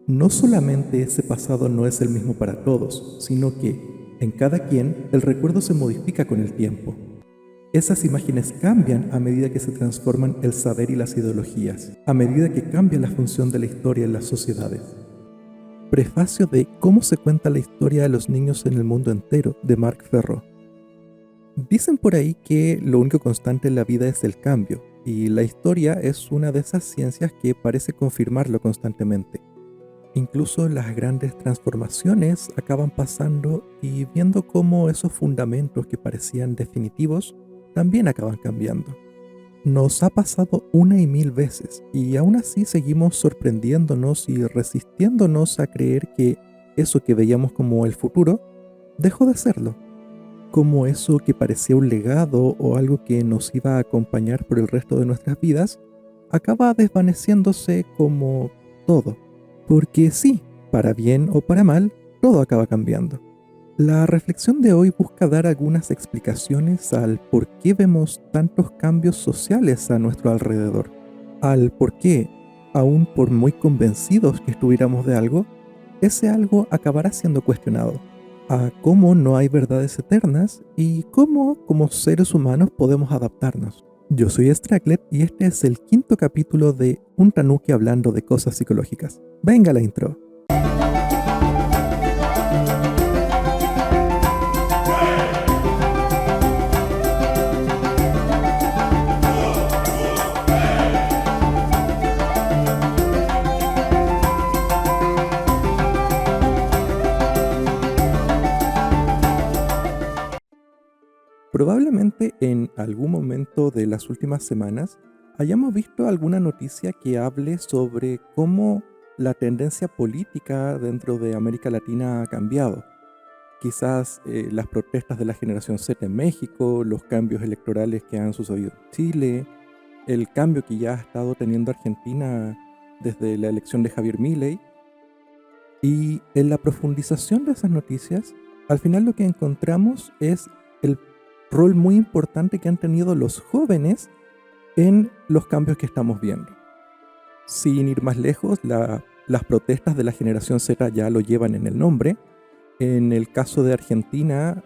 No solamente ese pasado no es el mismo para todos, sino que, en cada quien, el recuerdo se modifica con el tiempo. Esas imágenes cambian a medida que se transforman el saber y las ideologías, a medida que cambia la función de la historia en las sociedades. Prefacio de Cómo se cuenta la historia de los niños en el mundo entero, de Marc Ferro. Dicen por ahí que lo único constante en la vida es el cambio, y la historia es una de esas ciencias que parece confirmarlo constantemente. Incluso las grandes transformaciones acaban pasando y viendo cómo esos fundamentos que parecían definitivos también acaban cambiando. Nos ha pasado una y mil veces y aún así seguimos sorprendiéndonos y resistiéndonos a creer que eso que veíamos como el futuro dejó de serlo, como eso que parecía un legado o algo que nos iba a acompañar por el resto de nuestras vidas acaba desvaneciéndose como todo. Porque sí, para bien o para mal, todo acaba cambiando. La reflexión de hoy busca dar algunas explicaciones al por qué vemos tantos cambios sociales a nuestro alrededor, al por qué, aun por muy convencidos que estuviéramos de algo, ese algo acabará siendo cuestionado, a cómo no hay verdades eternas y cómo, como seres humanos, podemos adaptarnos. Yo soy Stracklet y este es el quinto capítulo de Un Tanuki hablando de cosas psicológicas. Venga la intro. Probablemente en algún momento de las últimas semanas hayamos visto alguna noticia que hable sobre cómo la tendencia política dentro de América Latina ha cambiado. Quizás las protestas de la generación Z en México, los cambios electorales que han sucedido en Chile, el cambio que ya ha estado teniendo Argentina desde la elección de Javier Milei. Y en la profundización de esas noticias, al final lo que encontramos es el rol muy importante que han tenido los jóvenes en los cambios que estamos viendo. Sin ir más lejos, las protestas de la generación Z ya lo llevan en el nombre. En el caso de Argentina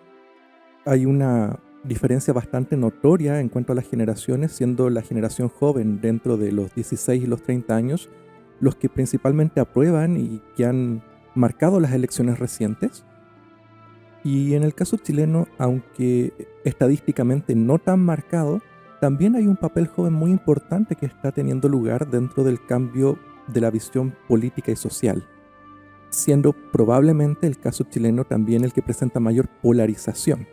hay una diferencia bastante notoria en cuanto a las generaciones, siendo la generación joven dentro de los 16 y los 30 años los que principalmente aprueban y que han marcado las elecciones recientes. Y en el caso chileno, aunque estadísticamente no tan marcado, también hay un papel joven muy importante que está teniendo lugar dentro del cambio de la visión política y social, siendo probablemente el caso chileno también el que presenta mayor polarización.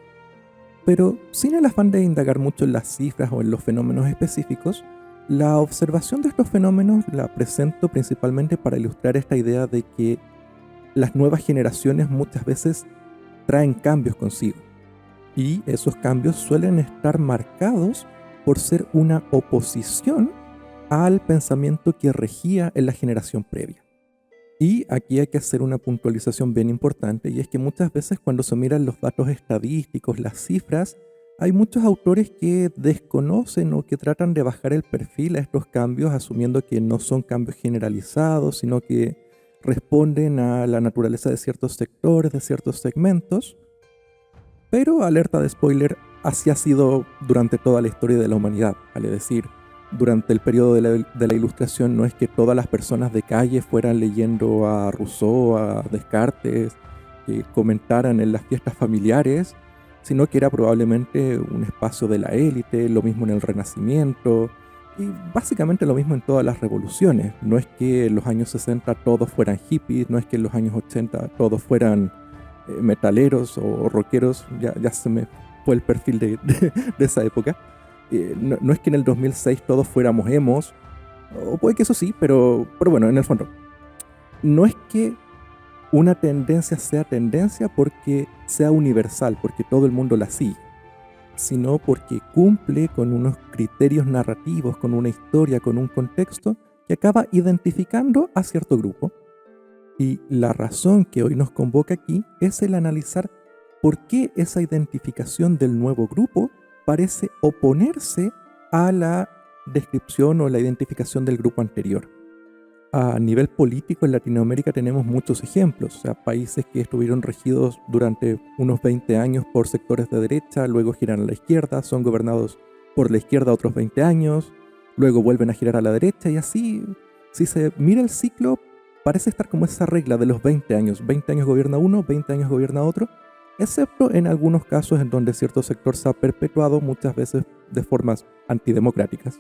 Pero sin el afán de indagar mucho en las cifras o en los fenómenos específicos, la observación de estos fenómenos la presento principalmente para ilustrar esta idea de que las nuevas generaciones muchas veces traen cambios consigo, y esos cambios suelen estar marcados por ser una oposición al pensamiento que regía en la generación previa. Y aquí hay que hacer una puntualización bien importante, y es que muchas veces cuando se miran los datos estadísticos, las cifras, hay muchos autores que desconocen o que tratan de bajar el perfil a estos cambios, asumiendo que no son cambios generalizados, sino que responden a la naturaleza de ciertos sectores, de ciertos segmentos. Pero, alerta de spoiler, así ha sido durante toda la historia de la humanidad, vale decir, durante el periodo de la Ilustración no es que todas las personas de calle fueran leyendo a Rousseau, a Descartes, que comentaran en las fiestas familiares, sino que era probablemente un espacio de la élite, lo mismo en el Renacimiento, y básicamente lo mismo en todas las revoluciones. No es que en los años 60 todos fueran hippies, no es que en los años 80 todos fueran metaleros o rockeros, ya se me fue el perfil de esa época. No es que en el 2006 todos fuéramos emos, o puede que eso sí, pero bueno, en el fondo, no es que una tendencia sea tendencia porque sea universal, porque todo el mundo la sigue, sino porque cumple con unos criterios narrativos, con una historia, con un contexto que acaba identificando a cierto grupo. Y la razón que hoy nos convoca aquí es el analizar por qué esa identificación del nuevo grupo parece oponerse a la descripción o la identificación del grupo anterior. A nivel político en Latinoamérica tenemos muchos ejemplos, o sea, países que estuvieron regidos durante unos 20 años por sectores de derecha, luego giran a la izquierda, son gobernados por la izquierda otros 20 años, luego vuelven a girar a la derecha y así, si se mira el ciclo, parece estar como esa regla de los 20 años gobierna uno, 20 años gobierna otro, excepto en algunos casos en donde cierto sector se ha perpetuado muchas veces de formas antidemocráticas.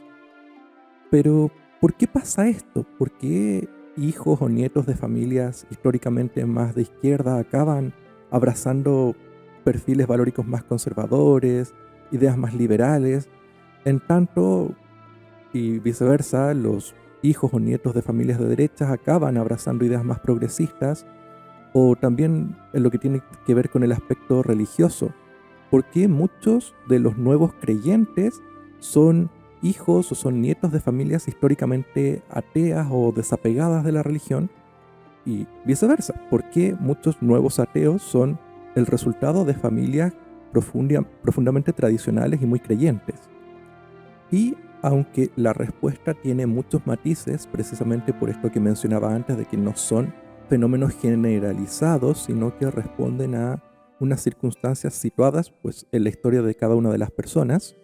Pero, ¿por qué pasa esto? ¿Por qué hijos o nietos de familias históricamente más de izquierda acaban abrazando perfiles valóricos más conservadores, ideas más liberales, en tanto y viceversa, los hijos o nietos de familias de derechas acaban abrazando ideas más progresistas, o también en lo que tiene que ver con el aspecto religioso? ¿Por qué muchos de los nuevos creyentes son hijos o son nietos de familias históricamente ateas o desapegadas de la religión? Y viceversa, ¿por qué muchos nuevos ateos son el resultado de familias profundamente tradicionales y muy creyentes? Y aunque la respuesta tiene muchos matices, precisamente por esto que mencionaba antes, de que no son fenómenos generalizados, sino que responden a unas circunstancias situadas pues, en la historia de cada una de las personas,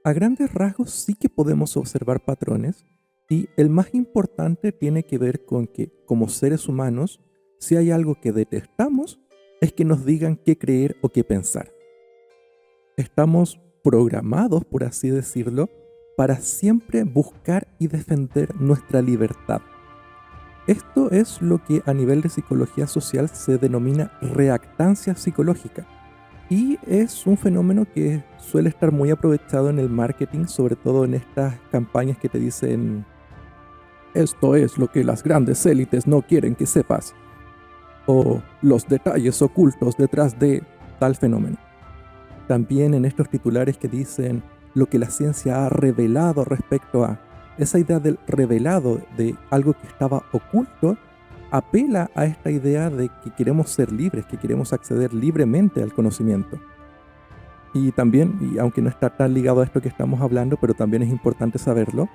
a grandes rasgos sí que podemos observar patrones, y el más importante tiene que ver con que, como seres humanos, si hay algo que detestamos, es que nos digan qué creer o qué pensar. Estamos programados, por así decirlo, para siempre buscar y defender nuestra libertad. Esto es lo que a nivel de psicología social se denomina reactancia psicológica. Y es un fenómeno que suele estar muy aprovechado en el marketing, sobre todo en estas campañas que te dicen: esto es lo que las grandes élites no quieren que sepas, o los detalles ocultos detrás de tal fenómeno. También en estos titulares que dicen lo que la ciencia ha revelado respecto a esa idea del revelado, de algo que estaba oculto, apela a esta idea de que queremos ser libres, que queremos acceder libremente al conocimiento. Y también, y aunque no está tan ligado a esto que estamos hablando, pero también es importante saberlo,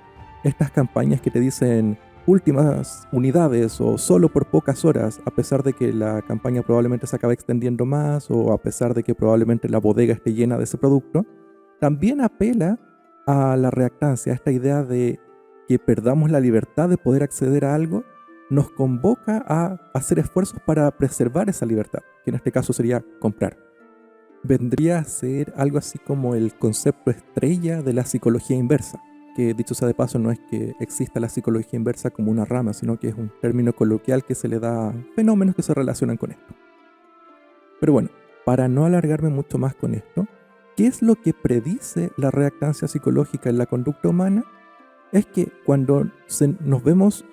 estas campañas que te dicen últimas unidades o solo por pocas horas, a pesar de que la campaña probablemente se acabe extendiendo más, o a pesar de que probablemente la bodega esté llena de ese producto, también apela a la reactancia, a esta idea de que perdamos la libertad de poder acceder a algo, nos convoca a hacer esfuerzos para preservar esa libertad, que en este caso sería comprar. Vendría a ser algo así como el concepto estrella de la psicología inversa, que dicho sea de paso no es que exista la psicología inversa como una rama, sino que es un término coloquial que se le da a fenómenos que se relacionan con esto. Pero bueno, para no alargarme mucho más con esto, ¿qué es lo que predice la reactancia psicológica en la conducta humana? Es que cuando nos vemos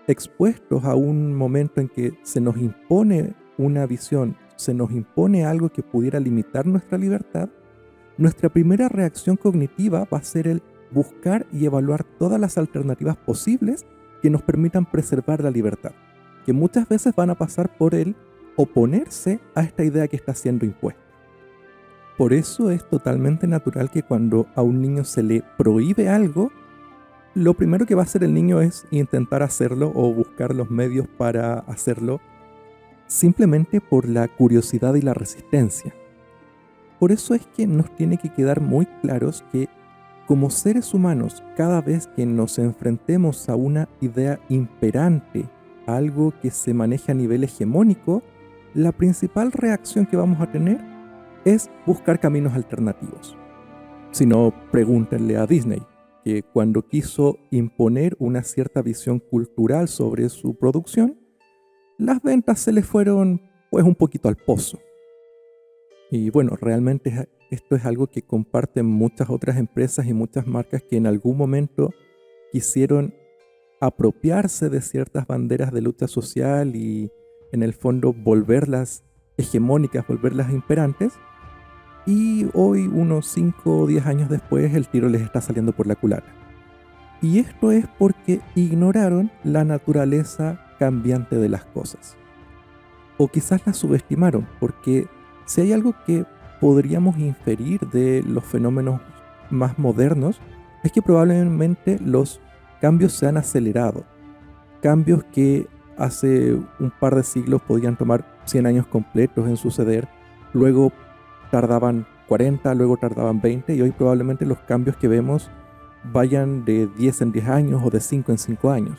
expuestos a un momento en que se nos impone una visión, se nos impone algo que pudiera limitar nuestra libertad, nuestra primera reacción cognitiva va a ser el buscar y evaluar todas las alternativas posibles que nos permitan preservar la libertad, que muchas veces van a pasar por el oponerse a esta idea que está siendo impuesta. Por eso es totalmente natural que cuando a un niño se le prohíbe algo, lo primero que va a hacer el niño es intentar hacerlo o buscar los medios para hacerlo, simplemente por la curiosidad y la resistencia. Por eso es que nos tiene que quedar muy claros que como seres humanos, cada vez que nos enfrentemos a una idea imperante, a algo que se maneja a nivel hegemónico, la principal reacción que vamos a tener es buscar caminos alternativos. Si no, pregúntenle a Disney, que cuando quiso imponer una cierta visión cultural sobre su producción, las ventas se le fueron pues un poquito al pozo. Y bueno, realmente esto es algo que comparten muchas otras empresas y muchas marcas que en algún momento quisieron apropiarse de ciertas banderas de lucha social y en el fondo volverlas hegemónicas, volverlas imperantes. Y hoy, unos 5 o 10 años después, el tiro les está saliendo por la culata. Y esto es porque ignoraron la naturaleza cambiante de las cosas. O quizás la subestimaron, porque si hay algo que podríamos inferir de los fenómenos más modernos, es que probablemente los cambios se han acelerado. cambios que hace un par de siglos podían tomar 100 años completos en suceder, luego tardaban 40, luego tardaban 20 y hoy probablemente los cambios que vemos vayan de 10 en 10 años o de 5 en 5 años.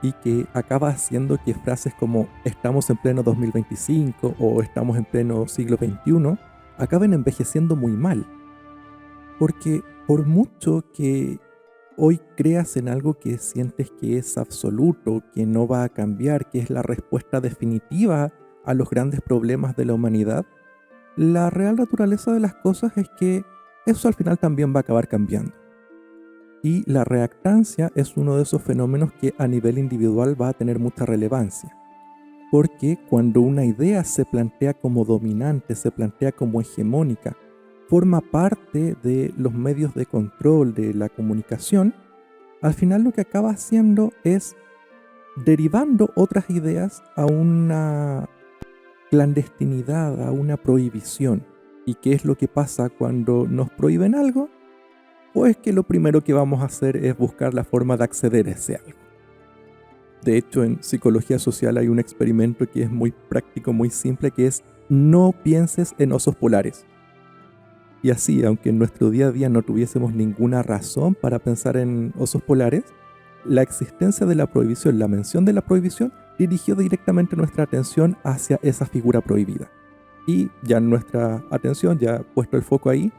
Y que acaba haciendo que frases como estamos en pleno 2025 o estamos en pleno siglo XXI acaben envejeciendo muy mal. Porque por mucho que hoy creas en algo que sientes que es absoluto, que no va a cambiar, que es la respuesta definitiva a los grandes problemas de la humanidad, la real naturaleza de las cosas es que eso al final también va a acabar cambiando. Y la reactancia es uno de esos fenómenos que a nivel individual va a tener mucha relevancia. Porque cuando una idea se plantea como dominante, se plantea como hegemónica, forma parte de los medios de control de la comunicación, al final lo que acaba haciendo es derivando otras ideas a una clandestinidad, a una prohibición. ¿Y qué es lo que pasa cuando nos prohíben algo? Pues que lo primero que vamos a hacer es buscar la forma de acceder a ese algo. De hecho, en psicología social hay un experimento que es muy práctico, muy simple, que es no pienses en osos polares. Y así, aunque en nuestro día a día no tuviésemos ninguna razón para pensar en osos polares, la existencia de la prohibición, la mención de la prohibición, dirigió directamente nuestra atención hacia esa figura prohibida. Y ya nuestra atención, ya puesto el foco ahí,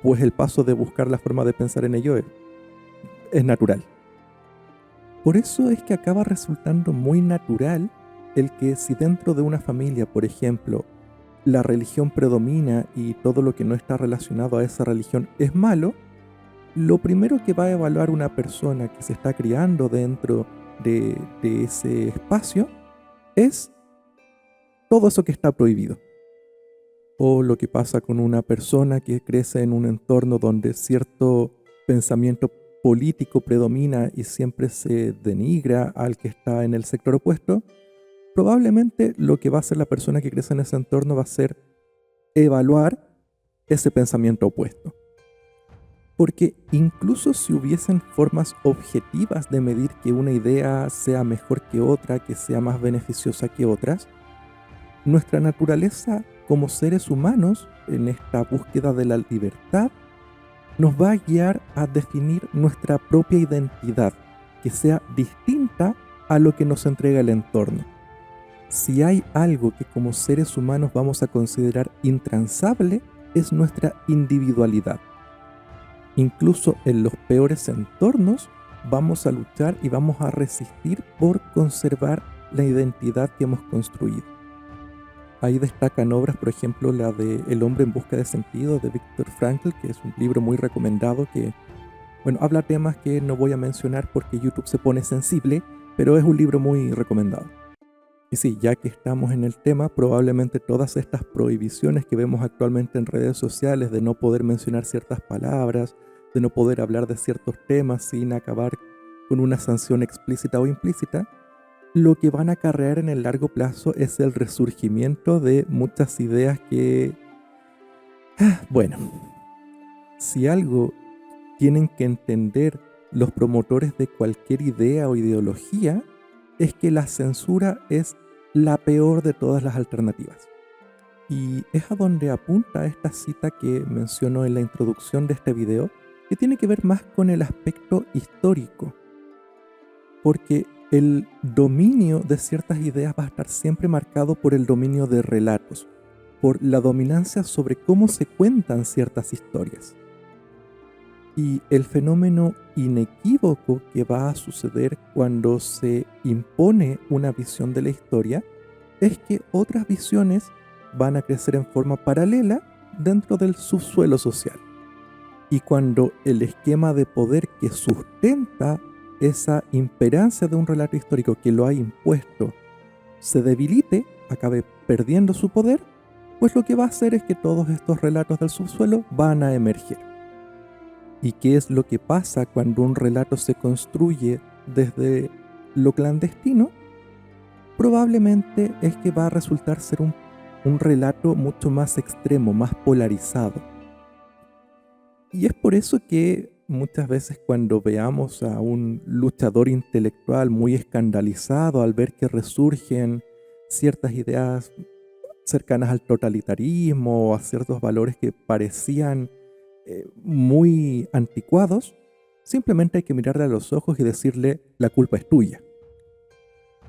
pues el paso de buscar la forma de pensar en ello es natural. Por eso es que acaba resultando muy natural el que si dentro de una familia, por ejemplo, la religión predomina y todo lo que no está relacionado a esa religión es malo, lo primero que va a evaluar una persona que se está criando dentro de ese espacio es todo eso que está prohibido. O lo que pasa con una persona que crece en un entorno donde cierto pensamiento político predomina y siempre se denigra al que está en el sector opuesto, probablemente lo que va a hacer la persona que crece en ese entorno va a ser evaluar ese pensamiento opuesto. Porque incluso si hubiesen formas objetivas de medir que una idea sea mejor que otra, que sea más beneficiosa que otras, nuestra naturaleza como seres humanos en esta búsqueda de la libertad nos va a guiar a definir nuestra propia identidad, que sea distinta a lo que nos entrega el entorno. Si hay algo que como seres humanos vamos a considerar intransable, es nuestra individualidad. Incluso en los peores entornos vamos a luchar y vamos a resistir por conservar la identidad que hemos construido. Ahí destacan obras, por ejemplo, la de El hombre en busca de sentido de Viktor Frankl, que es un libro muy recomendado que, bueno, habla temas que no voy a mencionar porque YouTube se pone sensible, pero es un libro muy recomendado. Y sí, ya que estamos en el tema, probablemente todas estas prohibiciones que vemos actualmente en redes sociales de no poder mencionar ciertas palabras, de no poder hablar de ciertos temas sin acabar con una sanción explícita o implícita, lo que van a acarrear en el largo plazo es el resurgimiento de muchas ideas que, bueno, si algo tienen que entender los promotores de cualquier idea o ideología, es que la censura es la peor de todas las alternativas. Y es a donde apunta esta cita que menciono en la introducción de este video, que tiene que ver más con el aspecto histórico. Porque el dominio de ciertas ideas va a estar siempre marcado por el dominio de relatos, por la dominancia sobre cómo se cuentan ciertas historias. Y el fenómeno inequívoco que va a suceder cuando se impone una visión de la historia es que otras visiones van a crecer en forma paralela dentro del subsuelo social. Y cuando el esquema de poder que sustenta esa imperancia de un relato histórico que lo ha impuesto se debilite, acabe perdiendo su poder, pues lo que va a hacer es que todos estos relatos del subsuelo van a emerger. ¿Y qué es lo que pasa cuando un relato se construye desde lo clandestino? Probablemente es que va a resultar ser un relato mucho más extremo, más polarizado. Y es por eso que muchas veces cuando veamos a un luchador intelectual muy escandalizado al ver que resurgen ciertas ideas cercanas al totalitarismo o a ciertos valores que parecían muy anticuados, simplemente hay que mirarle a los ojos y decirle la culpa es tuya.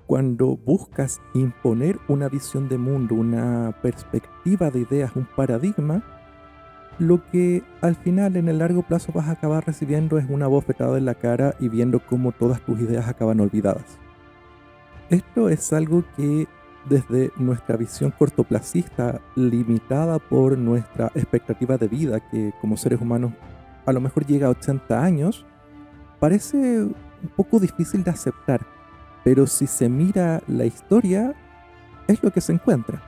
Cuando buscas imponer una visión de mundo, una perspectiva de ideas, un paradigma, lo que al final en el largo plazo vas a acabar recibiendo es una bofetada en la cara y viendo cómo todas tus ideas acaban olvidadas. Esto es algo que desde nuestra visión cortoplacista, limitada por nuestra expectativa de vida, que como seres humanos a lo mejor llega a 80 años, parece un poco difícil de aceptar, pero si se mira la historia, es lo que se encuentra.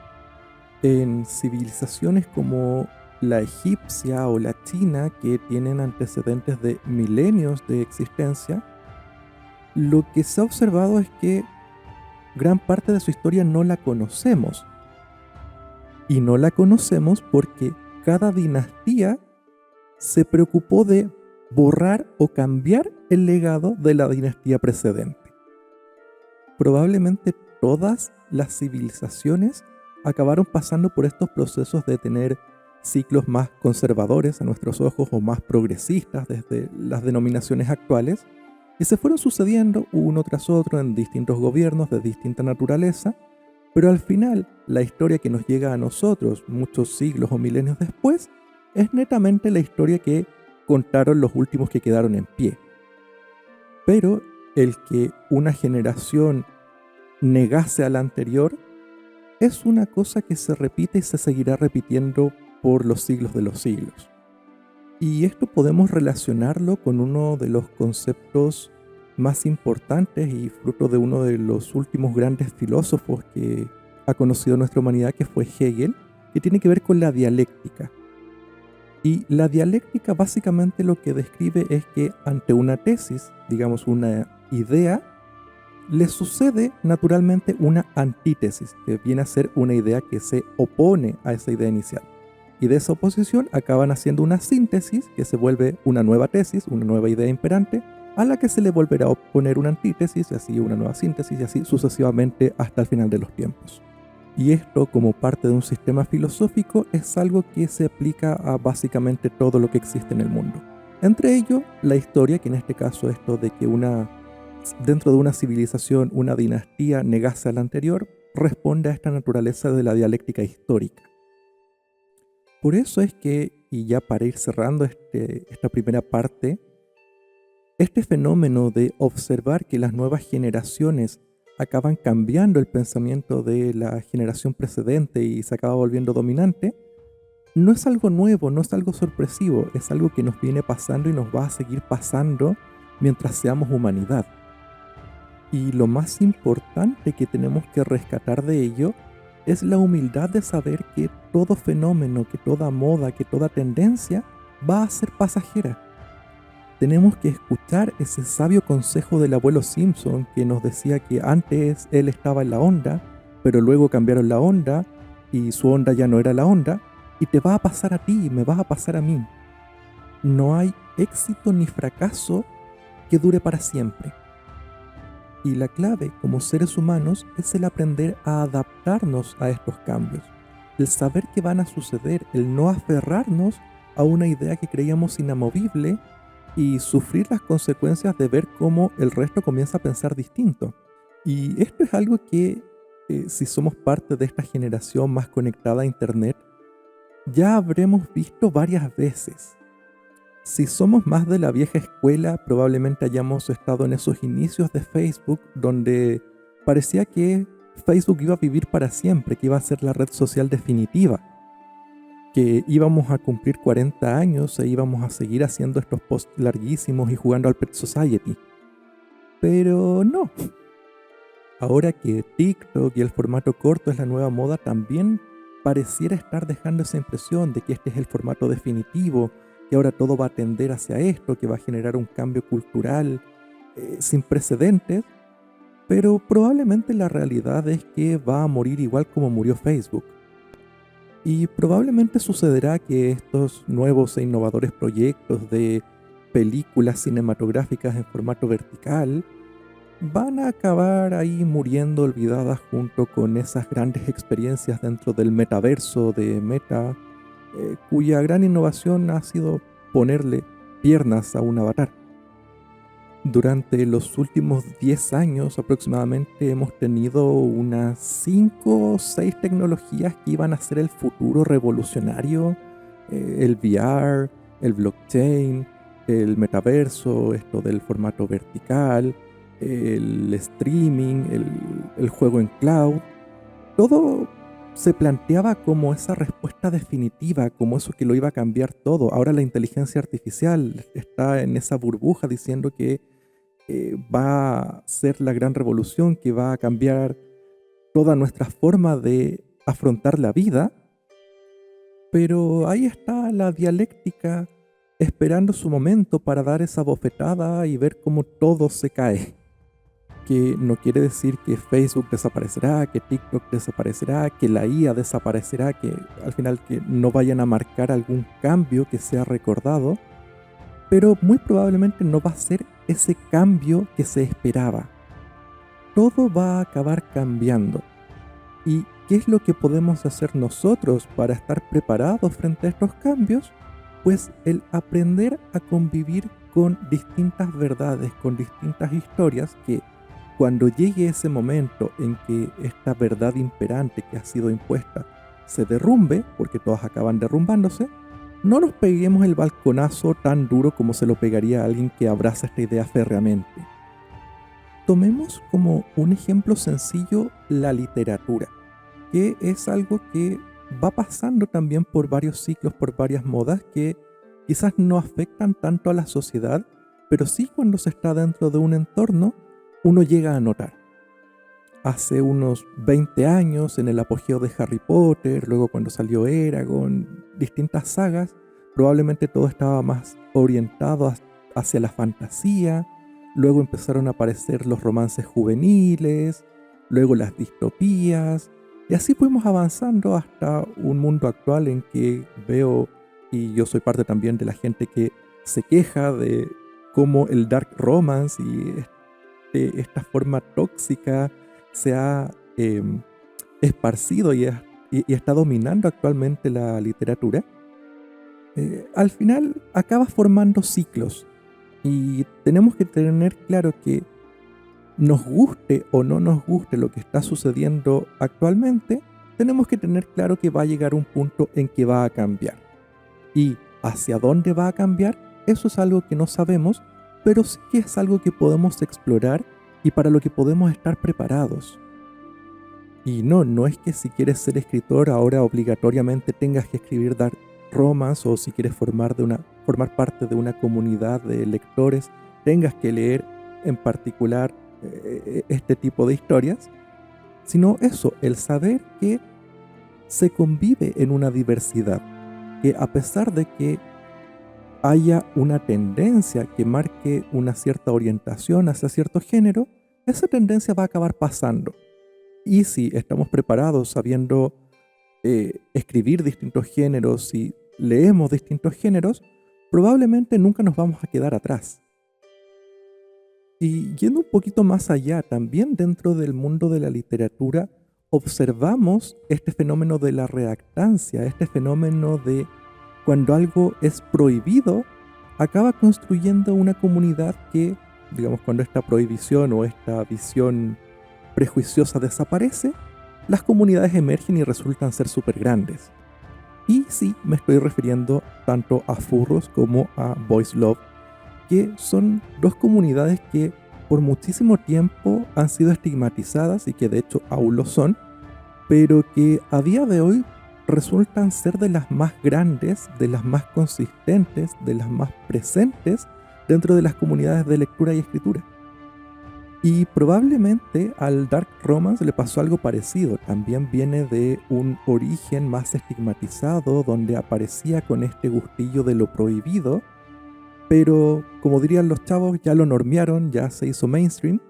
En civilizaciones como la egipcia o la china, que tienen antecedentes de milenios de existencia, lo que se ha observado es que gran parte de su historia no la conocemos. Y no la conocemos porque cada dinastía se preocupó de borrar o cambiar el legado de la dinastía precedente. Probablemente todas las civilizaciones acabaron pasando por estos procesos de tener ciclos más conservadores a nuestros ojos o más progresistas desde las denominaciones actuales, y se fueron sucediendo uno tras otro en distintos gobiernos de distinta naturaleza, pero al final la historia que nos llega a nosotros muchos siglos o milenios después es netamente la historia que contaron los últimos que quedaron en pie. Pero el que una generación negase a la anterior es una cosa que se repite y se seguirá repitiendo por los siglos de los siglos. Y esto podemos relacionarlo con uno de los conceptos más importantes y fruto de uno de los últimos grandes filósofos que ha conocido nuestra humanidad, que fue Hegel, que tiene que ver con la dialéctica. Y la dialéctica básicamente lo que describe es que ante una tesis, digamos una idea, le sucede naturalmente una antítesis, que viene a ser una idea que se opone a esa idea inicial. Y de esa oposición acaban haciendo una síntesis que se vuelve una nueva tesis, una nueva idea imperante, a la que se le volverá a oponer una antítesis, y así una nueva síntesis, y así sucesivamente hasta el final de los tiempos. Y esto, como parte de un sistema filosófico, es algo que se aplica a básicamente todo lo que existe en el mundo. Entre ello, la historia, que en este caso esto de que dentro de una civilización, una dinastía negase a la anterior, responde a esta naturaleza de la dialéctica histórica. Por eso es que, y ya para ir cerrando esta primera parte, este fenómeno de observar que las nuevas generaciones acaban cambiando el pensamiento de la generación precedente y se acaba volviendo dominante, no es algo nuevo, no es algo sorpresivo, es algo que nos viene pasando y nos va a seguir pasando mientras seamos humanidad. Y lo más importante que tenemos que rescatar de ello es la humildad de saber que todo fenómeno, que toda moda, que toda tendencia va a ser pasajera. Tenemos que escuchar ese sabio consejo del abuelo Simpson que nos decía que antes él estaba en la onda, pero luego cambiaron la onda y su onda ya no era la onda, y te va a pasar a ti, me va a pasar a mí. No hay éxito ni fracaso que dure para siempre. Y la clave como seres humanos es el aprender a adaptarnos a estos cambios, el saber que van a suceder, el no aferrarnos a una idea que creíamos inamovible y sufrir las consecuencias de ver cómo el resto comienza a pensar distinto. Y esto es algo que, si somos parte de esta generación más conectada a Internet, ya habremos visto varias veces. Si somos más de la vieja escuela, probablemente hayamos estado en esos inicios de Facebook donde parecía que Facebook iba a vivir para siempre, que iba a ser la red social definitiva, que íbamos a cumplir 40 años e íbamos a seguir haciendo estos posts larguísimos y jugando al Pet Society. Pero no. Ahora que TikTok y el formato corto es la nueva moda, también pareciera estar dejando esa impresión de que este es el formato definitivo, que ahora todo va a tender hacia esto, que va a generar un cambio cultural sin precedentes, pero probablemente la realidad es que va a morir igual como murió Facebook. Y probablemente sucederá que estos nuevos e innovadores proyectos de películas cinematográficas en formato vertical van a acabar ahí muriendo olvidadas junto con esas grandes experiencias dentro del metaverso de Meta, cuya gran innovación ha sido ponerle piernas a un avatar. Durante los últimos 10 años aproximadamente hemos tenido unas 5 o 6 tecnologías que iban a ser el futuro revolucionario, el VR, el blockchain, el metaverso, esto del formato vertical, el streaming, el juego en cloud. Todo se planteaba como esa respuesta definitiva, como eso que lo iba a cambiar todo. Ahora la inteligencia artificial está en esa burbuja diciendo que va a ser la gran revolución que va a cambiar toda nuestra forma de afrontar la vida, pero ahí está la dialéctica esperando su momento para dar esa bofetada y ver cómo todo se cae. Que no quiere decir que Facebook desaparecerá, que TikTok desaparecerá, que la IA desaparecerá, que al final que no vayan a marcar algún cambio que sea recordado, pero muy probablemente no va a ser ese cambio que se esperaba. Todo va a acabar cambiando. ¿Y qué es lo que podemos hacer nosotros para estar preparados frente a estos cambios? Pues el aprender a convivir con distintas verdades, con distintas historias que cuando llegue ese momento en que esta verdad imperante que ha sido impuesta se derrumbe, porque todas acaban derrumbándose, no nos peguemos el balconazo tan duro como se lo pegaría a alguien que abraza esta idea férreamente. Tomemos como un ejemplo sencillo la literatura, que es algo que va pasando también por varios ciclos, por varias modas que quizás no afectan tanto a la sociedad, pero sí cuando se está dentro de un entorno, uno llega a notar. Hace unos 20 años, en el apogeo de Harry Potter, luego cuando salió Eragon, distintas sagas, probablemente todo estaba más orientado hacia la fantasía, luego empezaron a aparecer los romances juveniles, luego las distopías, y así fuimos avanzando hasta un mundo actual en que veo, y yo soy parte también de la gente que se queja de cómo el dark romance y esta forma tóxica se ha esparcido y está dominando actualmente la literatura, al final acaba formando ciclos y tenemos que tener claro que nos guste o no nos guste lo que está sucediendo actualmente, tenemos que tener claro que va a llegar un punto en que va a cambiar. Y hacia dónde va a cambiar, eso es algo que no sabemos, pero sí que es algo que podemos explorar y para lo que podemos estar preparados. Y no es que si quieres ser escritor ahora obligatoriamente tengas que escribir dark romance o si quieres formar parte de una comunidad de lectores tengas que leer en particular este tipo de historias, sino eso, el saber que se convive en una diversidad, que a pesar de que haya una tendencia que marque una cierta orientación hacia cierto género, esa tendencia va a acabar pasando. Y si estamos preparados sabiendo escribir distintos géneros y leemos distintos géneros, probablemente nunca nos vamos a quedar atrás. Y yendo un poquito más allá, también dentro del mundo de la literatura, observamos este fenómeno de la reactancia, este fenómeno de cuando algo es prohibido, acaba construyendo una comunidad que, digamos, cuando esta prohibición o esta visión prejuiciosa desaparece, las comunidades emergen y resultan ser súper grandes. Y sí, me estoy refiriendo tanto a furros como a boys love, que son dos comunidades que por muchísimo tiempo han sido estigmatizadas y que de hecho aún lo son, pero que a día de hoy resultan ser de las más grandes, de las más consistentes, de las más presentes dentro de las comunidades de lectura y escritura. Y probablemente al dark romance le pasó algo parecido, también viene de un origen más estigmatizado donde aparecía con este gustillo de lo prohibido, pero como dirían los chavos, ya lo normearon, ya se hizo mainstream,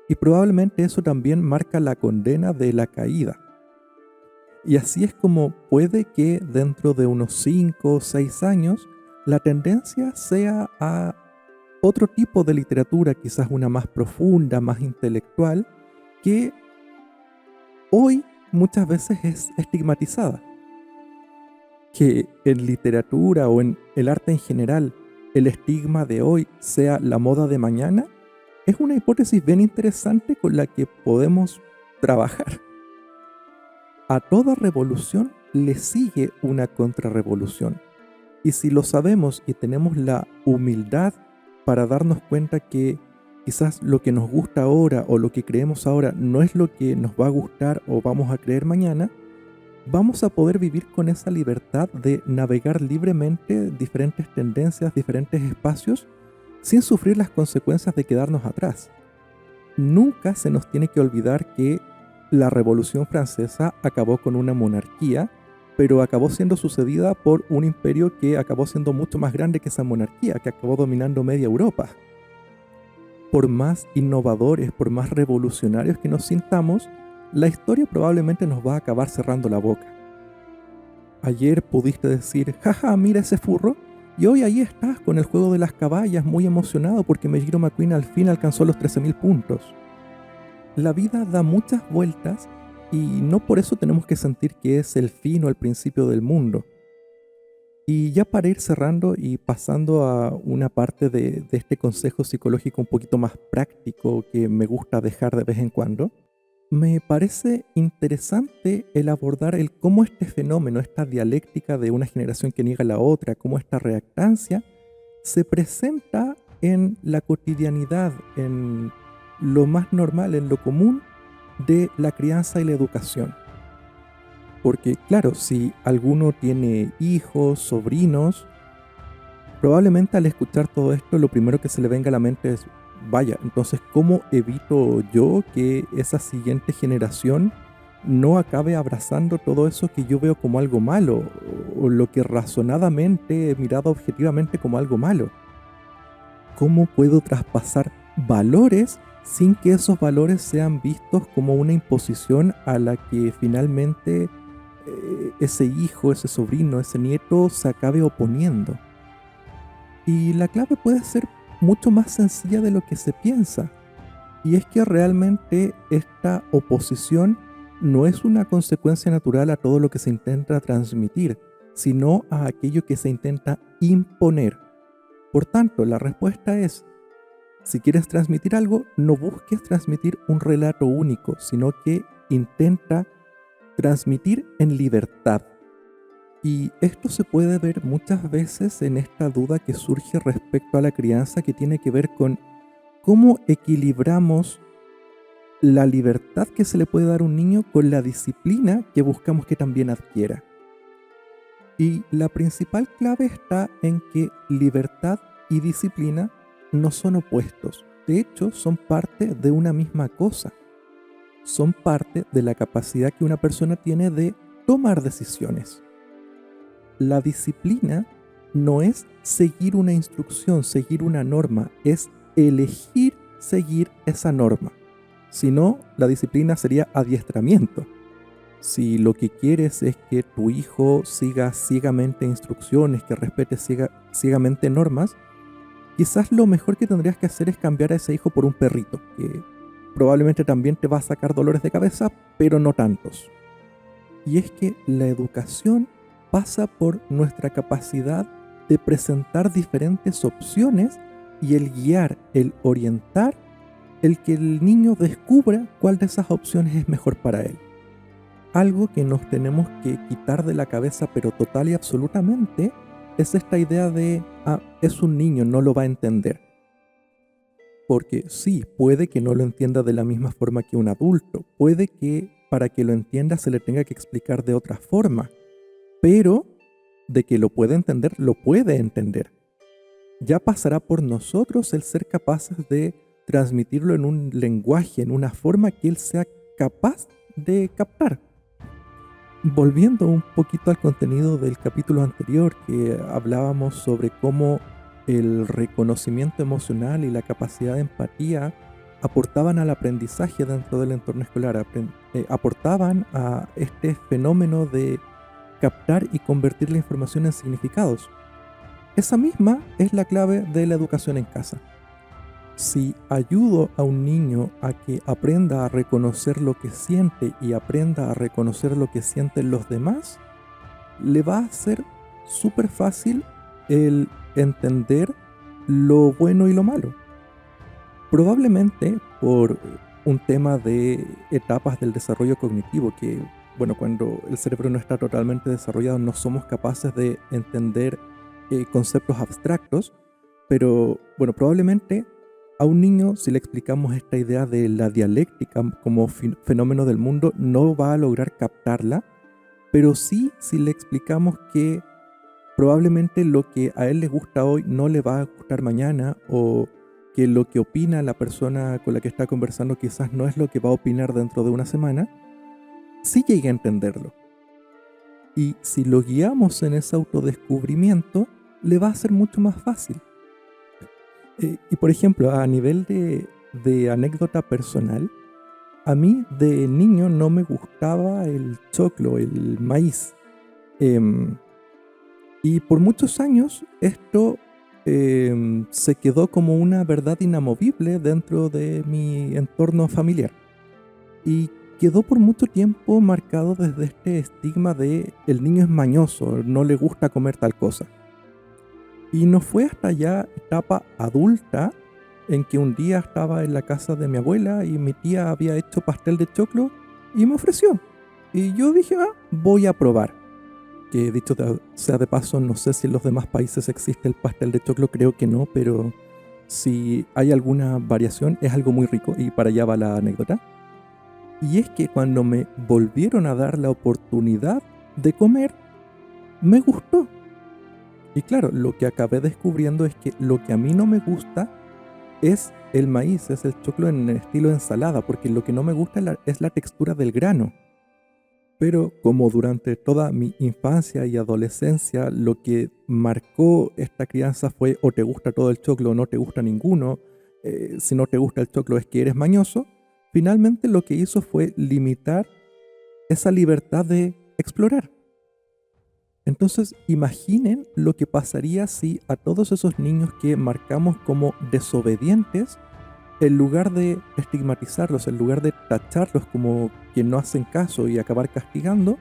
y probablemente eso también marca la condena de la caída. Y así es como puede que dentro de unos 5 o 6 años la tendencia sea a otro tipo de literatura, quizás una más profunda, más intelectual, que hoy muchas veces es estigmatizada. Que en literatura o en el arte en general el estigma de hoy sea la moda de mañana, es una hipótesis bien interesante con la que podemos trabajar. A toda revolución le sigue una contrarrevolución. Y si lo sabemos y tenemos la humildad para darnos cuenta que quizás lo que nos gusta ahora o lo que creemos ahora no es lo que nos va a gustar o vamos a creer mañana, vamos a poder vivir con esa libertad de navegar libremente diferentes tendencias, diferentes espacios, sin sufrir las consecuencias de quedarnos atrás. Nunca se nos tiene que olvidar que la Revolución Francesa acabó con una monarquía, pero acabó siendo sucedida por un imperio que acabó siendo mucho más grande que esa monarquía, que acabó dominando media Europa. Por más innovadores, por más revolucionarios que nos sintamos, la historia probablemente nos va a acabar cerrando la boca. Ayer pudiste decir, jaja, mira ese furro, y hoy ahí estás con el juego de las caballas muy emocionado porque Megiro McQueen al fin alcanzó los 13.000 puntos. La vida da muchas vueltas y no por eso tenemos que sentir que es el fin o el principio del mundo. Y ya para ir cerrando y pasando a una parte de este consejo psicológico un poquito más práctico que me gusta dejar de vez en cuando, me parece interesante el abordar el cómo este fenómeno, esta dialéctica de una generación que niega a la otra, cómo esta reactancia se presenta en la cotidianidad, en lo más normal, en lo común de la crianza y la educación. Porque claro, si alguno tiene hijos, sobrinos, probablemente al escuchar todo esto lo primero que se le venga a la mente es, vaya, entonces ¿cómo evito yo que esa siguiente generación no acabe abrazando todo eso que yo veo como algo malo o lo que razonadamente he mirado objetivamente como algo malo? ¿Cómo puedo traspasar valores sin que esos valores sean vistos como una imposición a la que finalmente ese hijo, ese sobrino, ese nieto se acabe oponiendo? Y la clave puede ser mucho más sencilla de lo que se piensa. Y es que realmente esta oposición no es una consecuencia natural a todo lo que se intenta transmitir, sino a aquello que se intenta imponer. Por tanto, la respuesta es, si quieres transmitir algo, no busques transmitir un relato único, sino que intenta transmitir en libertad. Y esto se puede ver muchas veces en esta duda que surge respecto a la crianza, que tiene que ver con cómo equilibramos la libertad que se le puede dar a un niño con la disciplina que buscamos que también adquiera. Y la principal clave está en que libertad y disciplina no son opuestos. De hecho, son parte de una misma cosa. Son parte de la capacidad que una persona tiene de tomar decisiones. La disciplina no es seguir una instrucción, seguir una norma, es elegir seguir esa norma. Si no, la disciplina sería adiestramiento. Si lo que quieres es que tu hijo siga ciegamente instrucciones, que respete ciegamente normas, quizás lo mejor que tendrías que hacer es cambiar a ese hijo por un perrito, que probablemente también te va a sacar dolores de cabeza, pero no tantos. Y es que la educación pasa por nuestra capacidad de presentar diferentes opciones y el guiar, el orientar, el que el niño descubra cuál de esas opciones es mejor para él. Algo que nos tenemos que quitar de la cabeza, pero total y absolutamente, es esta idea de, es un niño, no lo va a entender. Porque sí, puede que no lo entienda de la misma forma que un adulto, puede que para que lo entienda se le tenga que explicar de otra forma, pero de que lo puede entender, lo puede entender. Ya pasará por nosotros el ser capaces de transmitirlo en un lenguaje, en una forma que él sea capaz de captar. Volviendo un poquito al contenido del capítulo anterior, que hablábamos sobre cómo el reconocimiento emocional y la capacidad de empatía aportaban al aprendizaje dentro del entorno escolar, aportaban a este fenómeno de captar y convertir la información en significados. esa misma es la clave de la educación en casa. Si ayudo a un niño a que aprenda a reconocer lo que siente y aprenda a reconocer lo que sienten los demás, le va a ser súper fácil el entender lo bueno y lo malo. Probablemente por un tema de etapas del desarrollo cognitivo, que, bueno, cuando el cerebro no está totalmente desarrollado no somos capaces de entender conceptos abstractos, pero, bueno, probablemente a un niño, si le explicamos esta idea de la dialéctica como fenómeno del mundo, no va a lograr captarla, pero sí si le explicamos que probablemente lo que a él le gusta hoy no le va a gustar mañana, o que lo que opina la persona con la que está conversando quizás no es lo que va a opinar dentro de una semana, sí llegue a entenderlo. Y si lo guiamos en ese autodescubrimiento, le va a ser mucho más fácil. Y por ejemplo, a nivel de anécdota personal, a mí de niño no me gustaba el choclo, el maíz. Em, y por muchos años esto se quedó como una verdad inamovible dentro de mi entorno familiar. Y quedó por mucho tiempo marcado desde este estigma de el niño es mañoso, no le gusta comer tal cosa. Y no fue hasta ya etapa adulta en que un día estaba en la casa de mi abuela y mi tía había hecho pastel de choclo y me ofreció. Y yo dije, voy a probar. Que dicho sea de paso, no sé si en los demás países existe el pastel de choclo, creo que no, pero si hay alguna variación es algo muy rico y para allá va la anécdota. Y es que cuando me volvieron a dar la oportunidad de comer, me gustó. Y claro, lo que acabé descubriendo es que lo que a mí no me gusta es el maíz, es el choclo en estilo ensalada, porque lo que no me gusta es la textura del grano. Pero como durante toda mi infancia y adolescencia lo que marcó esta crianza fue o te gusta todo el choclo o no te gusta ninguno, si no te gusta el choclo es que eres mañoso, finalmente lo que hizo fue limitar esa libertad de explorar. Entonces, imaginen lo que pasaría si a todos esos niños que marcamos como desobedientes, en lugar de estigmatizarlos, en lugar de tacharlos como que no hacen caso y acabar castigando,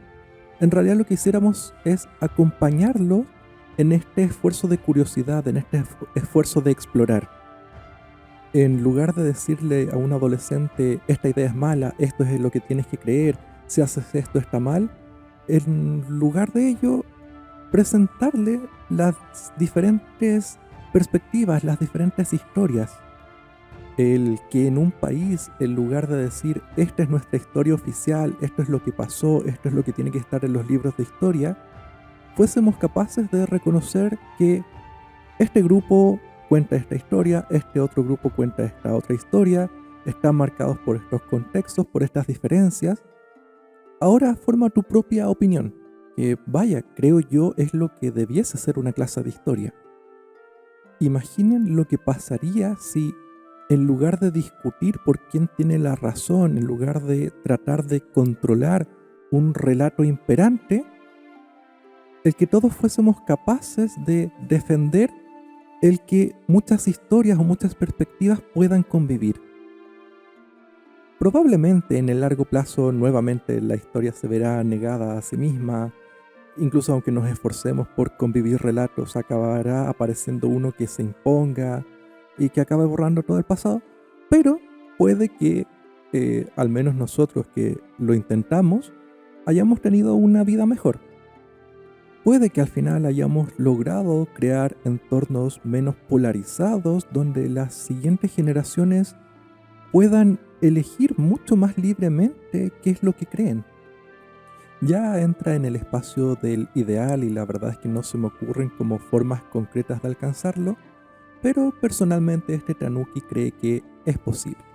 en realidad lo que hiciéramos es acompañarlos en este esfuerzo de curiosidad, en este esfuerzo de explorar. En lugar de decirle a un adolescente, esta idea es mala, esto es lo que tienes que creer, si haces esto está mal, en lugar de ello, presentarle las diferentes perspectivas, las diferentes historias. El que en un país, en lugar de decir, esta es nuestra historia oficial, esto es lo que pasó, esto es lo que tiene que estar en los libros de historia, fuésemos capaces de reconocer que este grupo cuenta esta historia, este otro grupo cuenta esta otra historia, están marcados por estos contextos, por estas diferencias. Ahora forma tu propia opinión, que vaya, creo yo es lo que debiese ser una clase de historia. Imaginen lo que pasaría si en lugar de discutir por quién tiene la razón, en lugar de tratar de controlar un relato imperante, el que todos fuésemos capaces de defender el que muchas historias o muchas perspectivas puedan convivir. Probablemente en el largo plazo nuevamente la historia se verá negada a sí misma, incluso aunque nos esforcemos por convivir relatos, acabará apareciendo uno que se imponga y que acabe borrando todo el pasado, pero puede que, al menos nosotros que lo intentamos, hayamos tenido una vida mejor. Puede que al final hayamos logrado crear entornos menos polarizados donde las siguientes generaciones puedan elegir mucho más libremente qué es lo que creen. Ya entra en el espacio del ideal y la verdad es que no se me ocurren como formas concretas de alcanzarlo, pero personalmente este Tanuki cree que es posible.